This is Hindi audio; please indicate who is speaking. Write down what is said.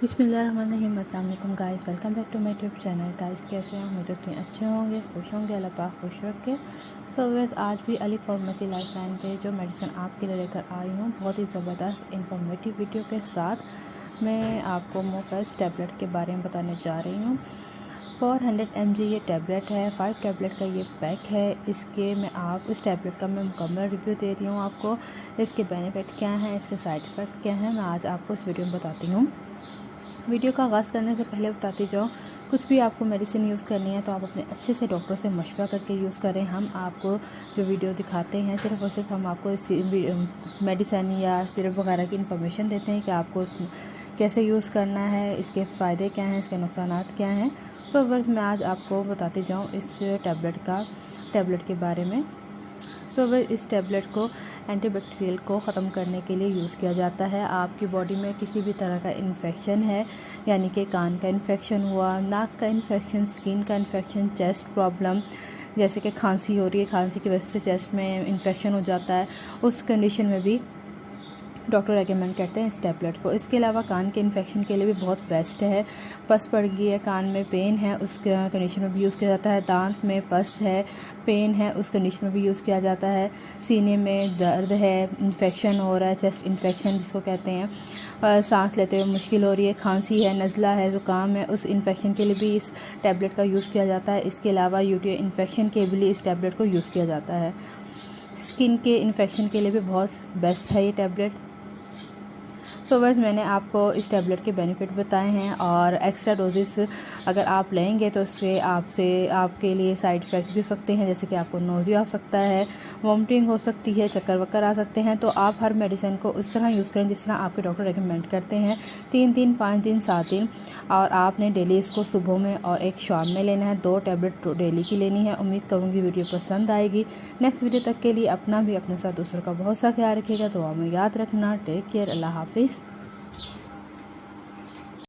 Speaker 1: बिस्मिल्लाहिर्रहमानिर्रहीम। अस्सलाम वालेकुम guys, welcome back to my YouTube channel. Guys कैसे हैं? उम्मीद करते हैं अच्छे होंगे, खुश होंगे, अल्लाह पाक खुश रखे। बस आज भी अली फार्मेसी लाइफलाइन पे जो मेडिसिन आपके लिए लेकर आई हूँ, बहुत ही ज़बरदस्त इंफॉर्मेटिव वीडियो के साथ मैं आपको मोफेस टैबलेट के बारे में बताने जा रही हूँ। 400 mg ये टैबलेट है, 5 टैबलेट का ये पैक है। इस टैबलेट का मैं मुकम्मल रिव्यू दे रही हूँ आपको। इसके बेनिफिट क्या हैं, इसके साइड इफ़ेक्ट क्या हैं, मैं आज आपको इस वीडियो में बताती हूँ। वीडियो का आगाज़ करने से पहले बताती जाऊँ, कुछ भी आपको मेडिसिन यूज़ करनी है तो आप अपने अच्छे से डॉक्टर से मशवरा करके यूज़ करें। हम आपको जो वीडियो दिखाते हैं सिर्फ़ और सिर्फ हम आपको इस मेडिसिन या सिरप वगैरह की इन्फॉर्मेशन देते हैं कि आपको कैसे यूज़ करना है, इसके फ़ायदे क्या हैं, इसके नुकसानात क्या हैं। बस मैं आज आपको बताती जाऊँ इस टैबलेट के बारे में। इस टैबलेट को एंटीबैक्टीरियल को ख़त्म करने के लिए यूज़ किया जाता है। आपकी बॉडी में किसी भी तरह का इन्फेक्शन है, यानी कि कान का इन्फेक्शन हुआ, नाक का इन्फेक्शन, स्किन का इन्फेक्शन, चेस्ट प्रॉब्लम, जैसे कि खांसी हो रही है, खांसी की वजह से चेस्ट में इन्फेक्शन हो जाता है, उस कंडीशन में भी डॉक्टर रेकमेंड करते हैं इस टैबलेट को। इसके अलावा कान के इन्फेक्शन के लिए भी बहुत बेस्ट है। पस पड़ गई है, कान में पेन है, उस कंडीशन में भी यूज़ किया जाता है। दांत में पस है, पेन है, उस कंडीशन में भी यूज़ किया जाता है। सीने में दर्द है, इन्फेक्शन हो रहा है, चेस्ट इन्फेक्शन जिसको कहते हैं, सांस लेते हुए मुश्किल हो रही है, खांसी है, नज़ला है, ज़ुकाम है, उस इन्फेक्शन के लिए भी इस टैबलेट का यूज़ किया जाता है। इसके अलावा यूटीआई इन्फेक्शन के लिए इस टैबलेट को यूज़ किया जाता है। स्किन के इन्फेक्शन के लिए भी बहुत बेस्ट है ये टैबलेट। बस मैंने आपको इस टैबलेट के बेनिफिट बताए हैं, और एक्स्ट्रा डोजेस अगर आप लेंगे तो उससे आपके लिए साइड इफ़ेक्ट्स भी हो सकते हैं, जैसे कि आपको नोज़िया हो सकता है, वॉमिटिंग हो सकती है, चक्कर वक्कर आ सकते हैं। तो आप हर मेडिसिन को उस तरह यूज़ करें जिस तरह आपके डॉक्टर रेकमेंड करते हैं। 3 दिन, 5 दिन, 7 दिन, और आपने डेली इसको सुबह में और एक शाम में लेना है। 2 टैबलेट डेली की लेनी है। उम्मीद करूँगी वीडियो पसंद आएगी। नेक्स्ट वीडियो तक के लिए अपना भी अपने साथ दूसरों का बहुत सा ख्याल रखिएगा। दुआ में याद रखना। Take care. अल्लाह हाफिज़।